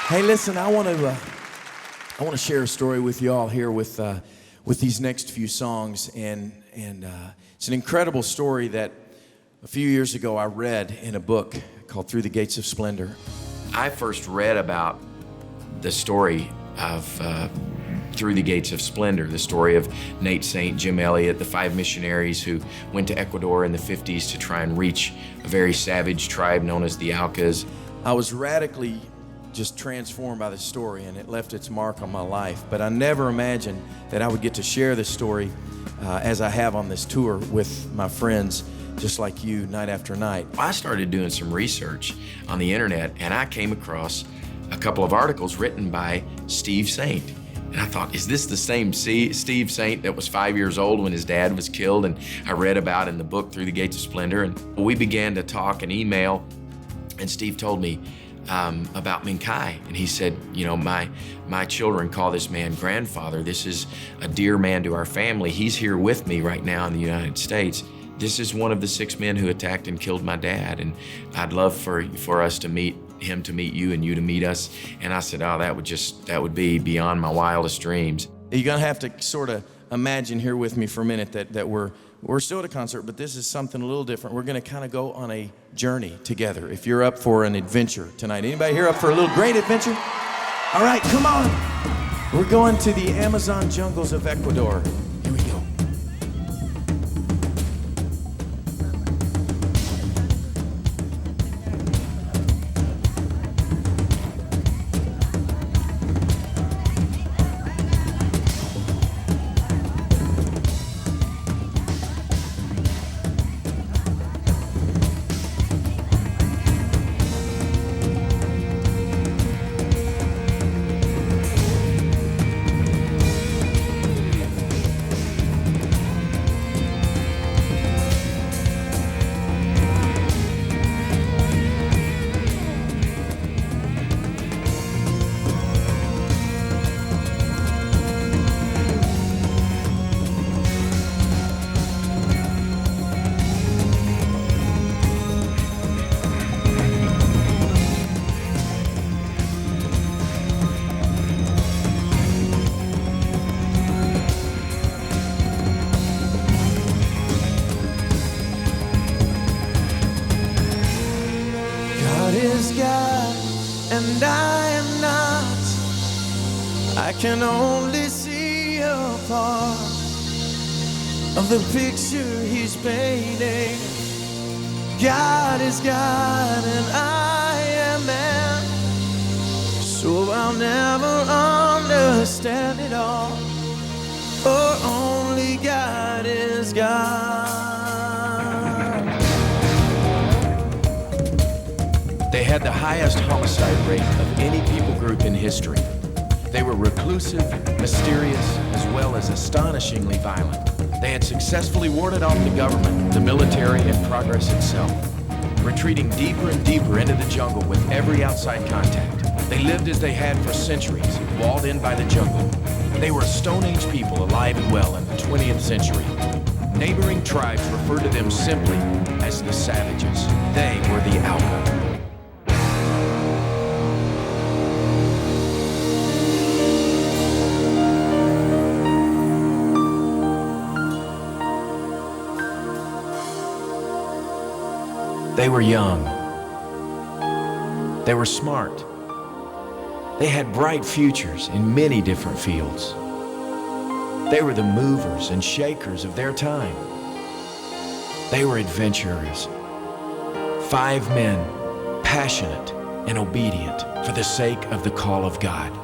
Hey, listen, I want to share a story with you all here with these next few songs, and it's an incredible story that a few years ago I read in a book called Through the Gates of Splendor. I first read about the story of Through the Gates of Splendor, the story of Nate Saint, Jim Elliott, the 5 missionaries who went to Ecuador in the 50s to try and reach a very savage tribe known as the Aucas. I was radically just transformed by the story, and it left its mark on my life. But I never imagined that I would get to share this story as I have on this tour with my friends, just like you, night after night. I started doing some research on the internet, and I came across a couple of articles written by Steve Saint. And I thought, is this the same Steve Saint that was 5 years old when his dad was killed and I read about in the book Through the Gates of Splendor? And we began to talk and email, and Steve told me about Minkai, and he said, you know, my children call this man grandfather. This is a dear man to our family. He's here with me right now in the United States. This is one of the 6 men who attacked and killed my dad, and I'd love for us to meet him, to meet you, and you to meet us. And I said, oh, that would be beyond my wildest dreams. You're gonna have to sort of imagine here with me for a minute that we're still at a concert, but this is something a little different. We're gonna kind of go on a journey together. If you're up for an adventure tonight. Anybody here up for a little great adventure? All right, come on. We're going to the Amazon jungles of Ecuador. Here we go. God, and I am not. I can only see a part of the picture he's painting. God is God, and I am man. So I'll never understand it all, for only God is God. They had the highest homicide rate of any people group in history. They were reclusive, mysterious, as well as astonishingly violent. They had successfully warded off the government, the military, and progress itself, retreating deeper and deeper into the jungle with every outside contact. They lived as they had for centuries, walled in by the jungle. They were a Stone Age people alive and well in the 20th century. Neighboring tribes referred to them simply as the savages. They were the Auca. They were young. They were smart. They had bright futures in many different fields. They were the movers and shakers of their time. They were adventurers. 5 men, passionate and obedient for the sake of the call of God.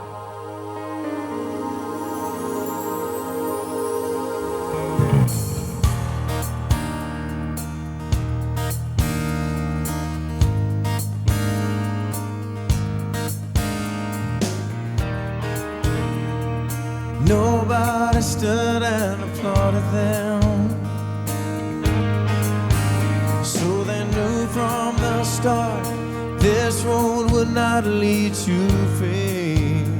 Nobody stood and applauded them, so they knew from the start this road would not lead to fame.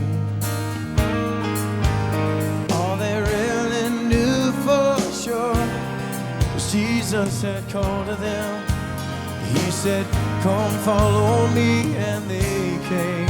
All they really knew for sure was Jesus had called to them. He said, "Come follow me," and they came.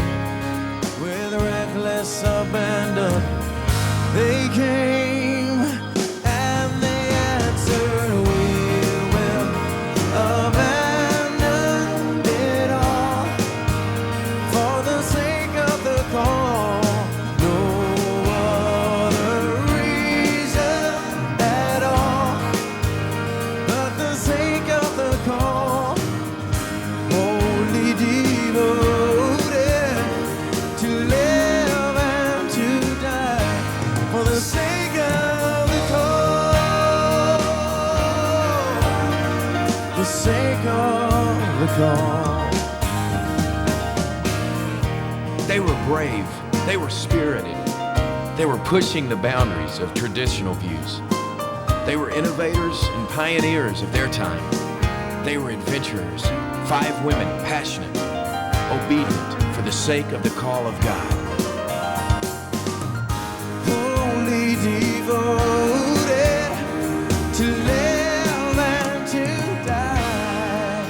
They were brave, they were spirited, they were pushing the boundaries of traditional views. They were innovators and pioneers of their time. They were adventurers, 5 women passionate, obedient for the sake of the call of God. Wholly devoted to live and to die,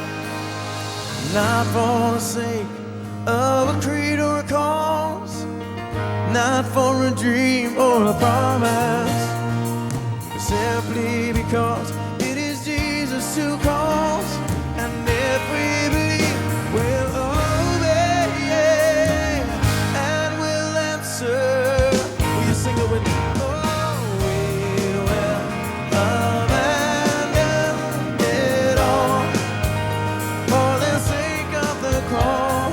not for the sake of a creed or a cause, not for a dream or a promise, but simply because it is Jesus who calls, and if we believe, we'll obey and we'll answer. Will you sing it with me? Oh, we will abandon it all for the sake of the call.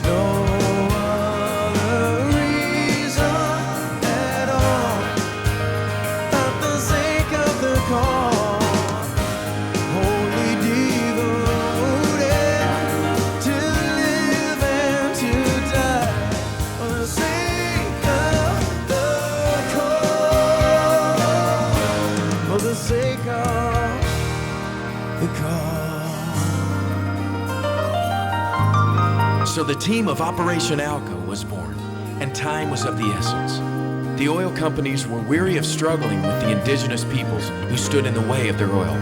No other reason at all, but the sake of the call. Wholly devoted to live and to die for the sake of the call. For the sake of the call. So the team of Operation Alco was born, and time was of the essence. The oil companies were weary of struggling with the indigenous peoples who stood in the way of their oil.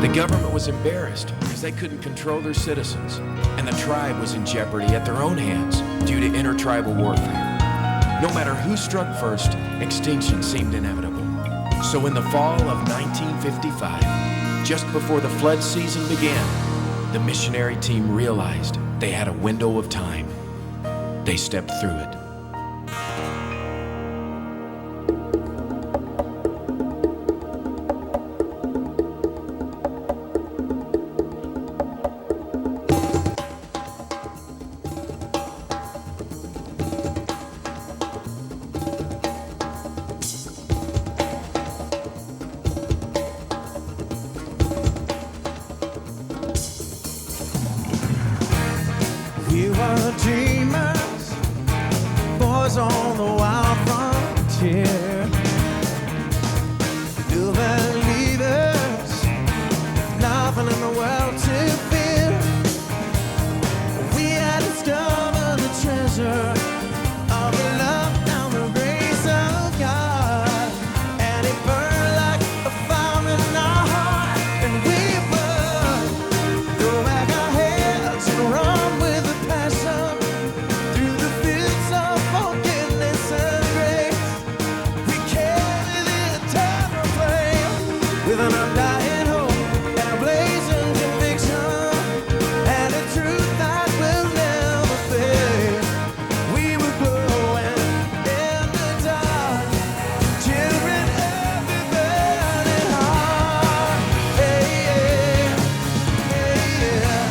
The government was embarrassed because they couldn't control their citizens, and the tribe was in jeopardy at their own hands due to intertribal warfare. No matter who struck first, extinction seemed inevitable. So in the fall of 1955, just before the flood season began, the missionary team realized they had a window of time. They stepped through it. We were dreamers, boys on the wild frontier, new believers, nothing in the world to fear. We had discovered the treasure of the love and the grace of God, and it burned like a fire in our heart, and we would throw back our heads and run with a passion through the fields of forgiveness and grace. We carry the eternal flame with an undying hope and a blazing conviction, and a truth that will never fade. We were glowing in the dark, children of the burning heart. Hey, yeah, hey, yeah.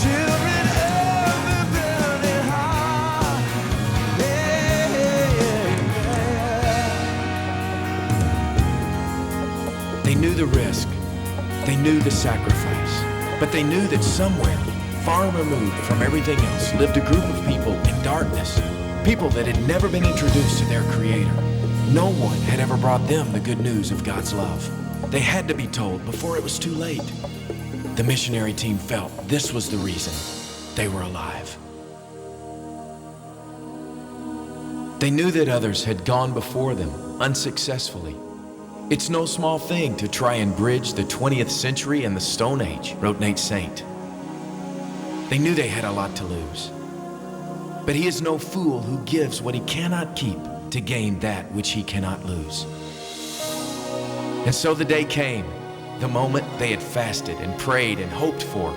Children of the burning heart. Yeah, yeah. They knew the risk, they knew the sacrifice, but they knew that somewhere, far removed from everything else, lived a group of people in darkness, people that had never been introduced to their Creator. No one had ever brought them the good news of God's love. They had to be told before it was too late. The missionary team felt this was the reason they were alive. They knew that others had gone before them unsuccessfully. It's no small thing to try and bridge the 20th century and the Stone Age, wrote Nate Saint. They knew they had a lot to lose. But he is no fool who gives what he cannot keep to gain that which he cannot lose. And so the day came, the moment they had fasted and prayed and hoped for.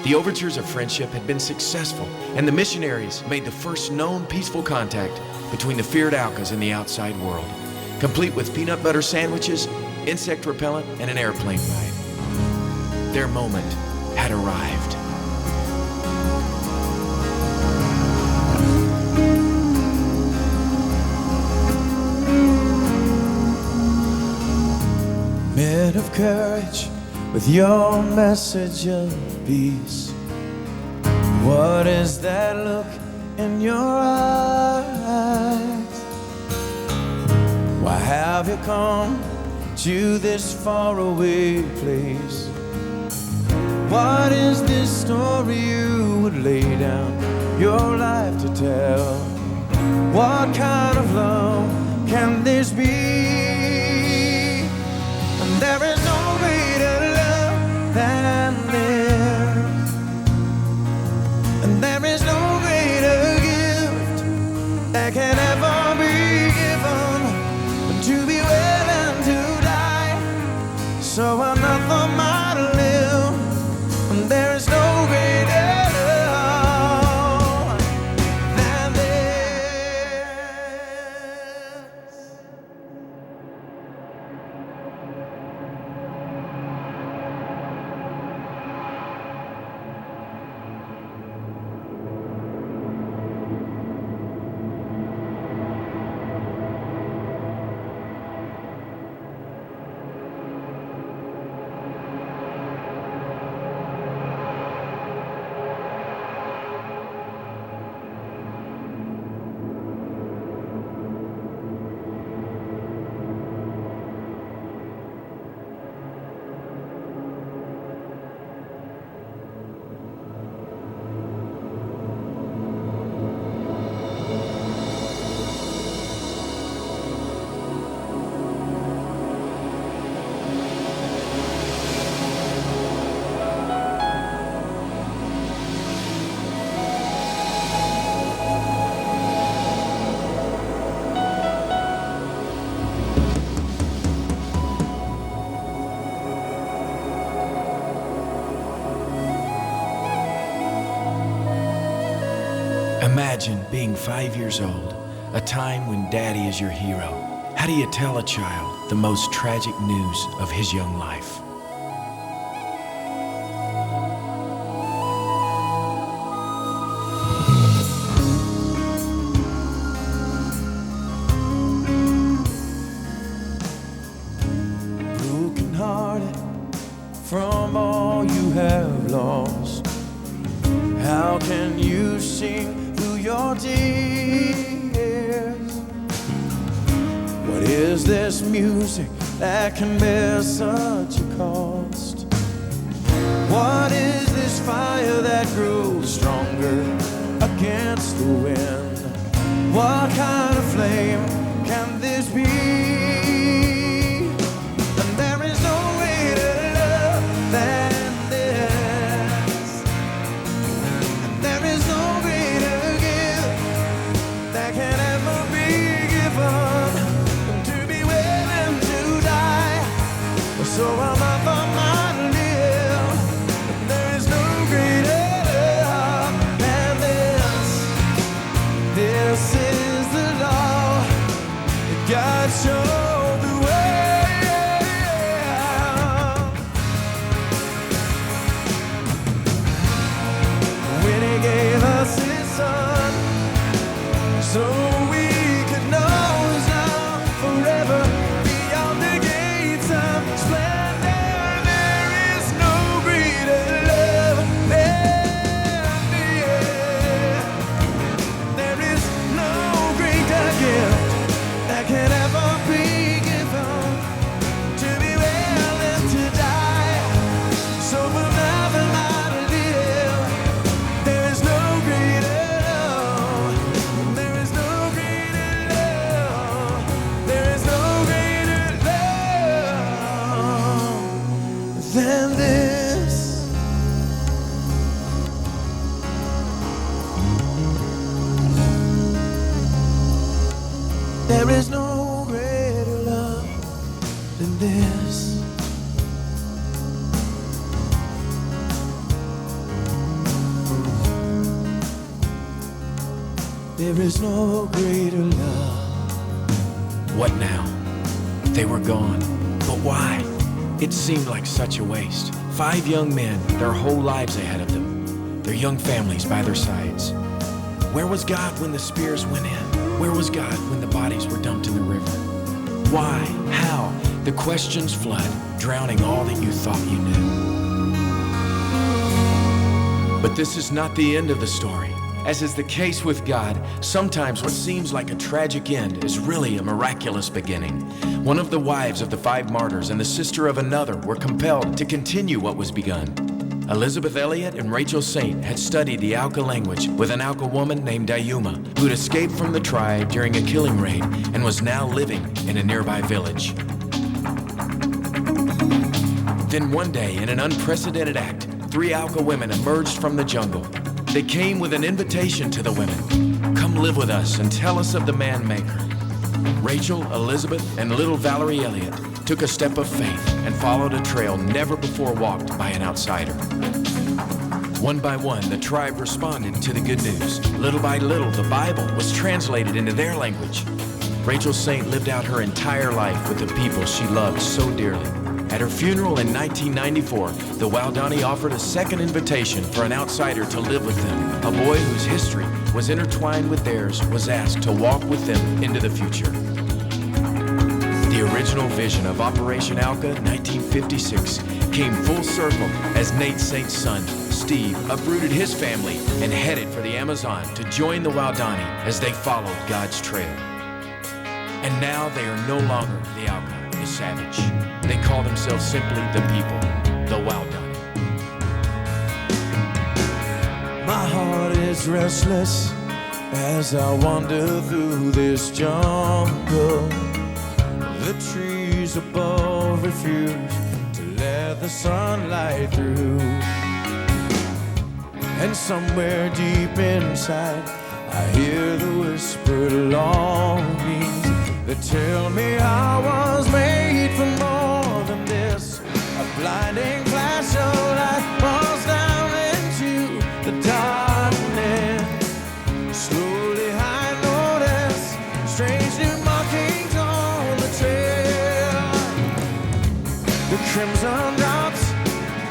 The overtures of friendship had been successful, and the missionaries made the first known peaceful contact between the feared Alcas and the outside world, complete with peanut butter sandwiches, insect repellent, and an airplane ride. Their moment had arrived. Men of courage, with your message of peace, what is that look in your eyes. Why have you come to this faraway place? What is this story you would lay down your life to tell? What kind of love can this be? And there is no greater love than this, and there is no greater gift that can ever be given than to be willing to die so another might live. And there is no greater love than this. Imagine being 5 years old, a time when daddy is your hero. How do you tell a child the most tragic news of his young life? Broken hearted from all you have lost, how can you sing through your tears? What is this music that can bear such a cost? What is this fire that grows stronger against the wind? What kind of flame can this be? And there is no greater love than this, and there is no greater gift that can ever be given than to be willing to die so another might live. And there is no greater love than this. This is the law that God showed the way. When He gave us His Son, so we could know His love forever beyond the gates of splendor. There is no greater love than this. There is no greater gift that can ever be given to be willing to die so another might live. There is no greater love. There is no greater love. There is no greater love than this. There is no greater love than this. There is no greater love. What now? They were gone. But why? It seemed like such a waste. 5 young men, their whole lives ahead of them, their young families by their sides. Where was God when the spears went in? Where was God when the bodies were dumped in the river? Why? How? The questions flood, drowning all that you thought you knew. But this is not the end of the story. As is the case with God, sometimes what seems like a tragic end is really a miraculous beginning. One of the wives of the 5 martyrs and the sister of another were compelled to continue what was begun. Elizabeth Elliot and Rachel Saint had studied the Auca language with an Auca woman named Dayuma, who had escaped from the tribe during a killing raid and was now living in a nearby village. Then one day, in an unprecedented act, 3 Auca women emerged from the jungle. They came with an invitation to the women. Come live with us and tell us of the man maker. Rachel, Elizabeth, and little Valerie Elliott took a step of faith and followed a trail never before walked by an outsider. One by one, the tribe responded to the good news. Little by little, the Bible was translated into their language. Rachel Saint lived out her entire life with the people she loved so dearly. At her funeral in 1994, the Waodani offered a second invitation for an outsider to live with them. A boy whose history was intertwined with theirs was asked to walk with them into the future. The original vision of Operation Auca 1956 came full circle as Nate Saint's son, Steve, uprooted his family and headed for the Amazon to join the Waodani as they followed God's trail. And now they are no longer the Auca, the savage. They call themselves simply the people, the Waodani. My heart is restless as I wander through this jungle. The trees above refuse to let the sunlight through. And somewhere deep inside, I hear the whispered longings that tell me I was made for more than this. A blinding flash of light falls down into the darkness. Slowly I notice strange new markings on the trail. The crimson drops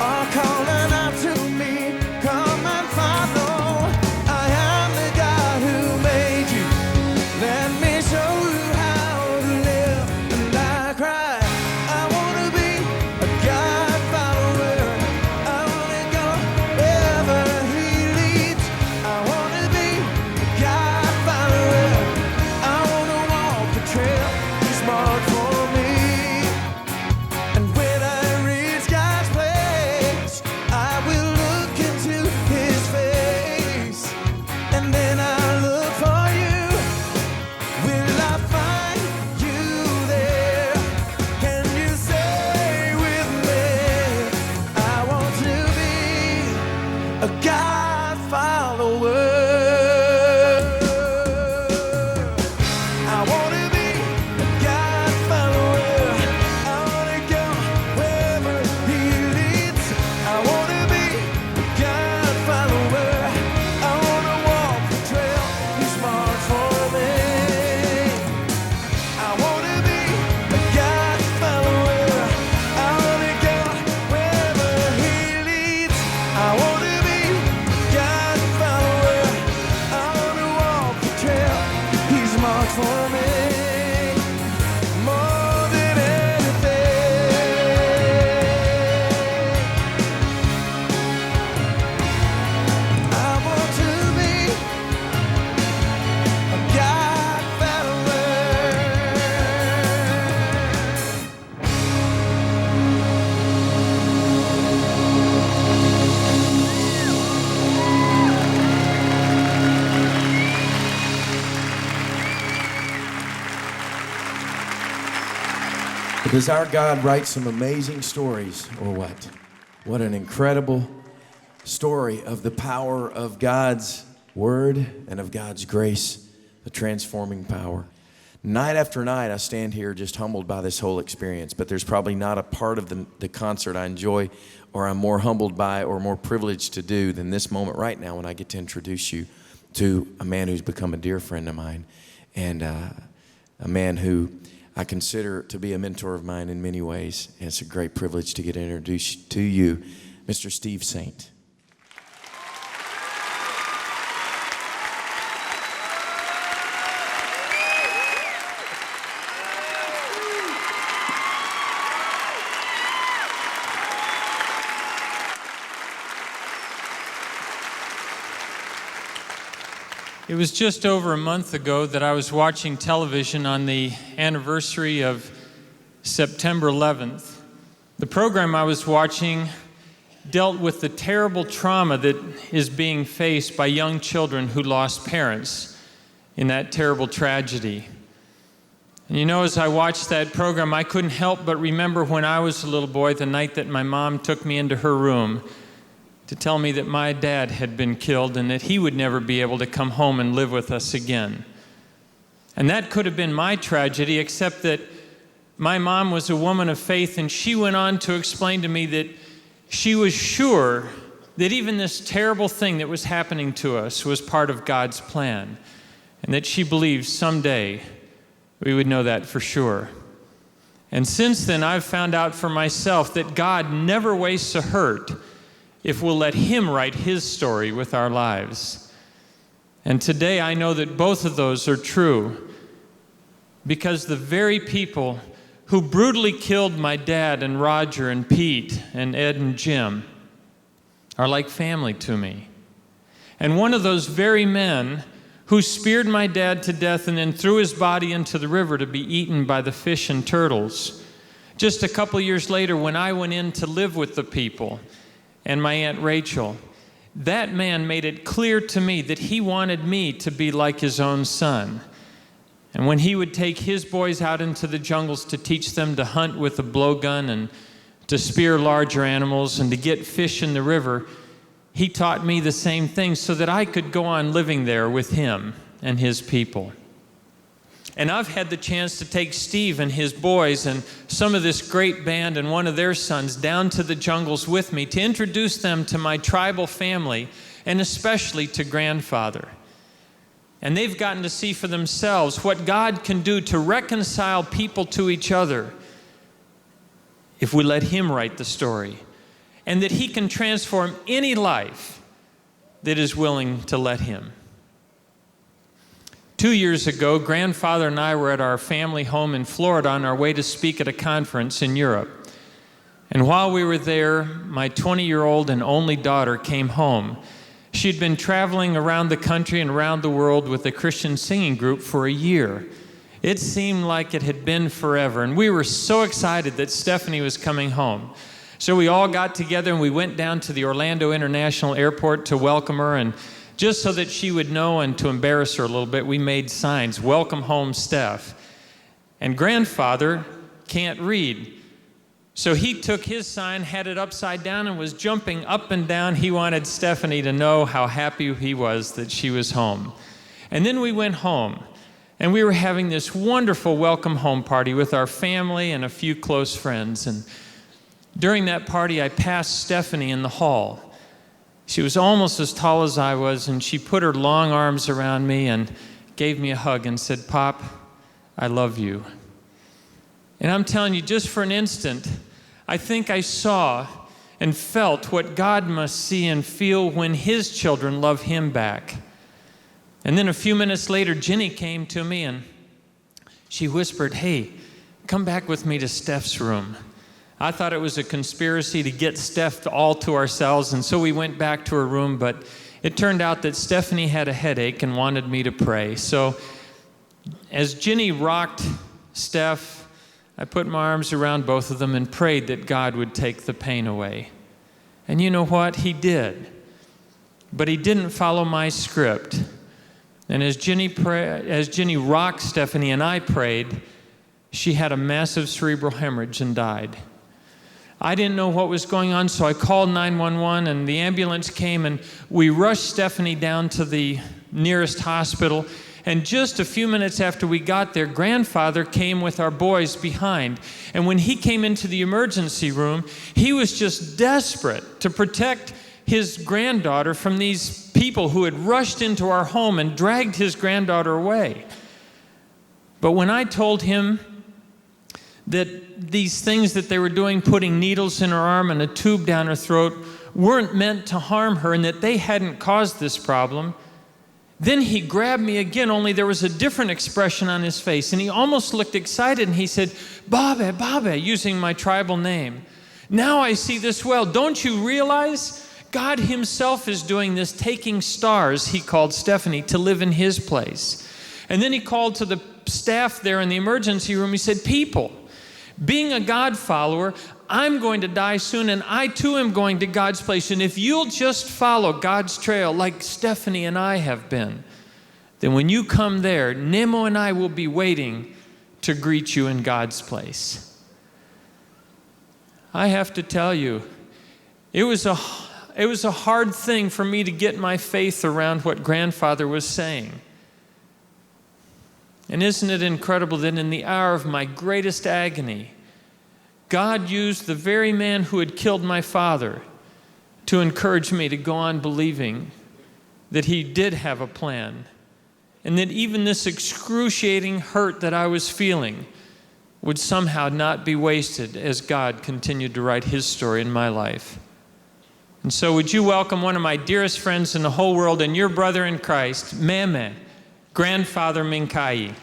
are calling out to me, come and follow. I am the God who made you. Let me show you how to live. And I cry, I want to be a God follower. I want to go wherever He leads. I want to be a God follower. I want to walk the trail He's marked for me. And when I reach God's place, I will look into His face. And then I look for you. Will I find you there? Can you say with me, I want to be a God follower. I want to be a God follower. I want to go wherever He leads. I want to be a God follower. I want to walk the trail He's marked for me. I want to be a God follower. I want to go wherever He leads. I want to be a God follower. I want to walk the trail He's marked for me. More than anything, I want to be a God follower. Does our God write some amazing stories, or what? What an incredible story of the power of God's word and of God's grace, the transforming power. Night after night, I stand here just humbled by this whole experience, but there's probably not a part of the concert I enjoy or I'm more humbled by or more privileged to do than this moment right now when I get to introduce you to a man who's become a dear friend of mine and a man who I consider to be a mentor of mine in many ways. And it's a great privilege to get introduced to you, Mr. Steve Saint. It was just over a month ago that I was watching television on the anniversary of September 11th. The program I was watching dealt with the terrible trauma that is being faced by young children who lost parents in that terrible tragedy. And you know, as I watched that program, I couldn't help but remember when I was a little boy, the night that my mom took me into her room to tell me that my dad had been killed and that he would never be able to come home and live with us again. And that could have been my tragedy, except that my mom was a woman of faith, and she went on to explain to me that she was sure that even this terrible thing that was happening to us was part of God's plan, and that she believed someday we would know that for sure. And since then, I've found out for myself that God never wastes a hurt if we'll let Him write His story with our lives. And today I know that both of those are true, because the very people who brutally killed my dad and Roger and Pete and Ed and Jim are like family to me. And one of those very men who speared my dad to death and then threw his body into the river to be eaten by the fish and turtles, just a couple years later, when I went in to live with the people and my Aunt Rachel, that man made it clear to me that he wanted me to be like his own son. And when he would take his boys out into the jungles to teach them to hunt with a blowgun and to spear larger animals and to get fish in the river, he taught me the same thing so that I could go on living there with him and his people. And I've had the chance to take Steve and his boys and some of this great band and one of their sons down to the jungles with me to introduce them to my tribal family and especially to grandfather. And they've gotten to see for themselves what God can do to reconcile people to each other if we let Him write the story, and that He can transform any life that is willing to let Him. 2 years ago, grandfather and I were at our family home in Florida on our way to speak at a conference in Europe. And while we were there, my 20-year-old and only daughter came home. She'd been traveling around the country and around the world with a Christian singing group for a year. It seemed like it had been forever, and we were so excited that Stephanie was coming home. So we all got together and we went down to the Orlando International Airport to welcome her, and just so that she would know and to embarrass her a little bit, we made signs, "Welcome home, Steph." And grandfather can't read. So he took his sign, had it upside down, and was jumping up and down. He wanted Stephanie to know how happy he was that she was home. And then we went home, and we were having this wonderful welcome home party with our family and a few close friends. And during that party, I passed Stephanie in the hall. She was almost as tall as I was, and she put her long arms around me and gave me a hug and said, "Pop, I love you." And I'm telling you, just for an instant, I think I saw and felt what God must see and feel when His children love Him back. And then a few minutes later, Jenny came to me and she whispered, "Hey, come back with me to Steph's room." I thought it was a conspiracy to get Steph all to ourselves, and so we went back to her room, but it turned out that Stephanie had a headache and wanted me to pray. So as Jenny rocked Steph, I put my arms around both of them and prayed that God would take the pain away. And you know what? He did. But He didn't follow my script. And as Jenny rocked Stephanie and I prayed, she had a massive cerebral hemorrhage and died. I didn't know what was going on, so I called 911, and the ambulance came, and we rushed Stephanie down to the nearest hospital. And just a few minutes after we got there, grandfather came with our boys behind. And when he came into the emergency room, he was just desperate to protect his granddaughter from these people who had rushed into our home and dragged his granddaughter away. But when I told him that these things that they were doing, putting needles in her arm and a tube down her throat, weren't meant to harm her and that they hadn't caused this problem, then he grabbed me again, only there was a different expression on his face, and he almost looked excited, and he said, "Babe, Babe," using my tribal name. "Now I see this well. Don't you realize God himself is doing this, taking stars, he called Stephanie, to live in his place. And then he called to the staff there in the emergency room. He said, people, being a God follower, I'm going to die soon, and I too am going to God's place. And if you'll just follow God's trail like Stephanie and I have been, then when you come there, Nemo and I will be waiting to greet you in God's place. I have to tell you, it was a hard thing for me to get my faith around what grandfather was saying. And isn't it incredible that in the hour of my greatest agony, God used the very man who had killed my father to encourage me to go on believing that he did have a plan, and that even this excruciating hurt that I was feeling would somehow not be wasted as God continued to write his story in my life. And so would you welcome one of my dearest friends in the whole world and your brother in Christ, Meme, Grandfather Minkai.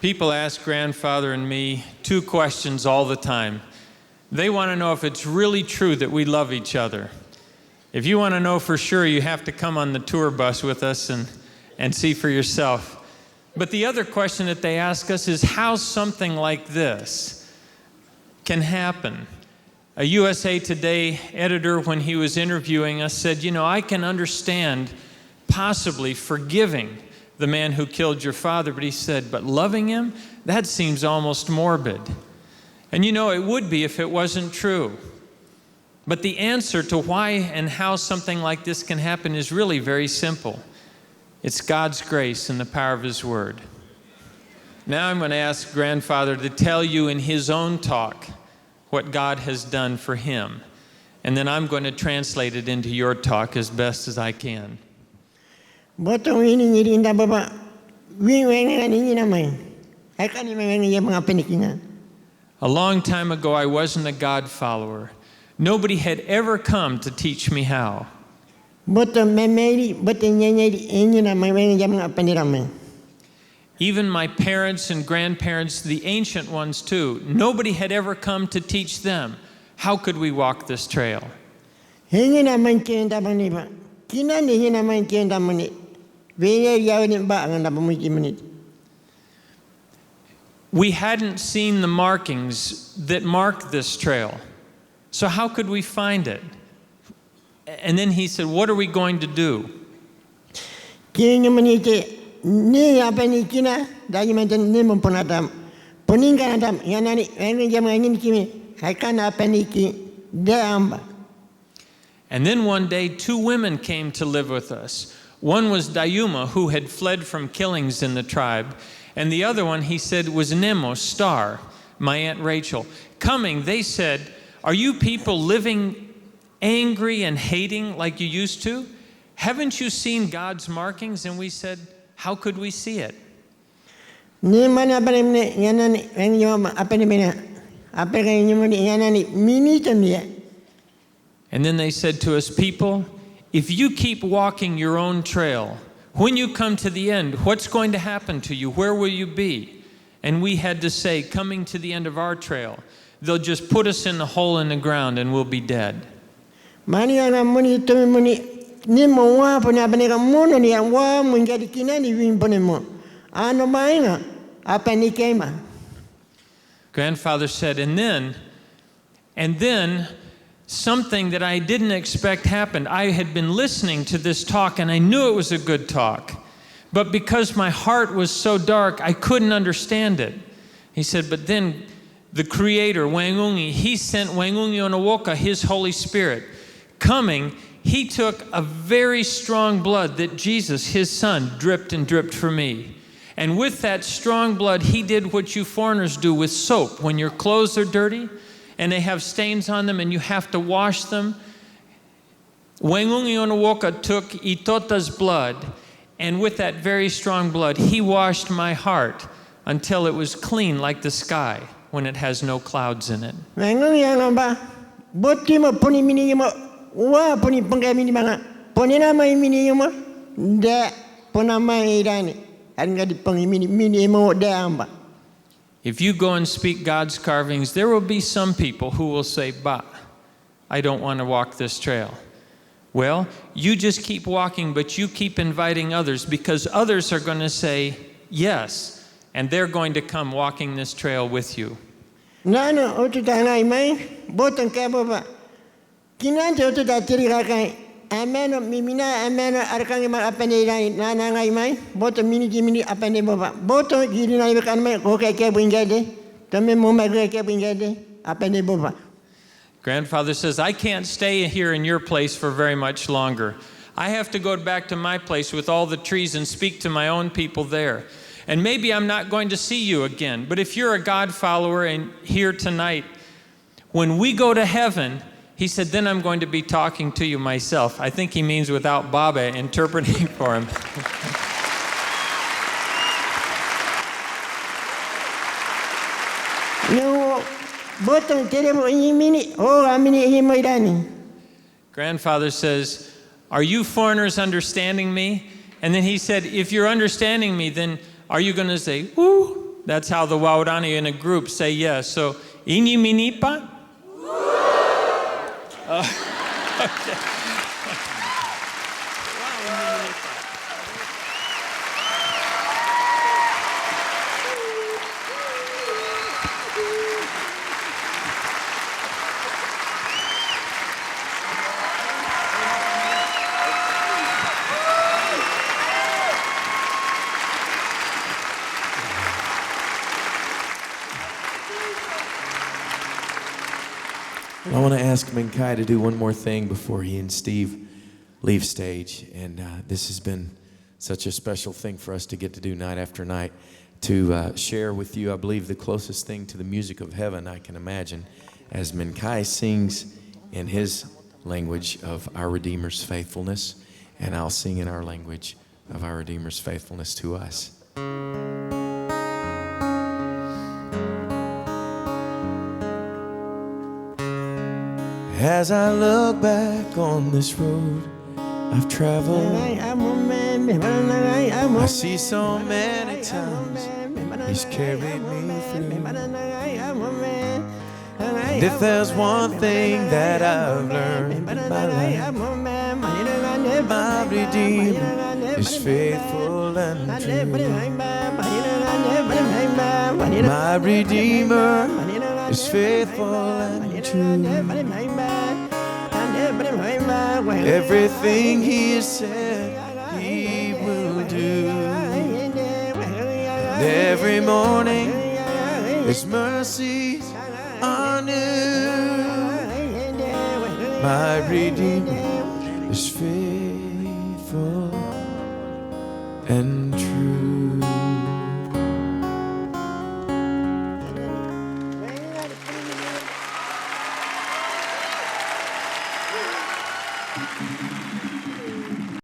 People ask grandfather and me 2 questions all the time. They want to know if it's really true that we love each other. If you want to know for sure, you have to come on the tour bus with us and see for yourself. But the other question that they ask us is how something like this can happen. A USA Today editor, when he was interviewing us, said, you know, I can understand possibly forgiving the man who killed your father, but he said, but loving him, that seems almost morbid. And you know, it would be if it wasn't true. But the answer to why and how something like this can happen is really very simple. It's God's grace and the power of his word. Now I'm going to ask grandfather to tell you in his own talk what God has done for him. And then I'm going to translate it into your talk as best as I can. Botong ini inda baba wing ini namai. Akan ini mga penikingan. A long time ago, I wasn't a God follower. Nobody had ever come to teach me how. Botong memeri botong nyanyi ini namai mga pendiramai. Even my parents and grandparents, the ancient ones too, nobody had ever come to teach them. How could we walk this trail? Ini namai kenda bani ba. Kina ini namai kenda bani. We hadn't seen the markings that mark this trail. So how could we find it? And then he said, what are we going to do? And then one day, 2 women came to live with us. One was Dayuma, who had fled from killings in the tribe. And the other one, he said, was Nemo, Star, my Aunt Rachel. Coming, they said, are you people living angry and hating like you used to? Haven't you seen God's markings? And we said, how could we see it? And then they said to us, people, if you keep walking your own trail, when you come to the end, what's going to happen to you? Where will you be? And we had to say, coming to the end of our trail, they'll just put us in the hole in the ground and we'll be dead. Grandfather said, and then something that I didn't expect happened. I had been listening to this talk and I knew it was a good talk. But because my heart was so dark, I couldn't understand it. He said, but then the Creator, Wangungi, he sent Wangungi Onawoka, his Holy Spirit. Coming, he took a very strong blood that Jesus, his son, dripped and dripped for me. And with that strong blood, he did what you foreigners do with soap. When your clothes are dirty, and they have stains on them and you have to wash them. Wangungi Onawoka took Itota's blood, and with that very strong blood, he washed my heart until it was clean like the sky. when it has no clouds in it. Mengang yang ba? Boti mo puni mini mo. Wa puni pangkai mini banga. Puni nama mini mo. Da ponama irani. Anga di pangi mini mo da amba. If you go and speak God's carvings, there will be some people who will say, "Bah, I don't want to walk this trail." Well, you just keep walking, but you keep inviting others, because others are going to say yes, and they're going to come walking this trail with you. Nano otu tangai mai, botang kabo ba. Kinante otu da tiri kakai. Ameno mimina ameno arkangi ma apane dai nana ngai mai. Boto mini gimini apane baba. Boto giri nai bekan mai ko kai ke bingade. Tame mo mai ke bingade apane baba. Grandfather says, "I can't stay here in your place for very much longer. I have to go back to my place with all the trees and speak to my own people there. And maybe I'm not going to see you again. But if you're a God follower and here tonight, when we go to heaven," he said, "then I'm going to be talking to you myself." I think he means without Baba interpreting for him. No, botong tiri mo mini. Oh, amini mo irani. Grandfather says, "Are you foreigners understanding me?" And then he said, "If you're understanding me, then are you going to say, woo?" That's how the Waodani in a group say yes. So, "Ini minipa?" Okay. I want to ask Minkai to do one more thing before he and Steve leave stage. And this has been such a special thing for us to get to do night after night, to share with you, I believe, the closest thing to the music of heaven I can imagine, as Minkai sings in his language of our Redeemer's faithfulness, and I'll sing in our language of our Redeemer's faithfulness to us. As I look back on this road I've traveled, I see so many times He's carried me through. And if there's one thing that I've learned in my life, my Redeemer is faithful and true. My Redeemer is faithful and true. Everything He has said He will do. And every morning His mercies are new. My Redeemer is faithful and true.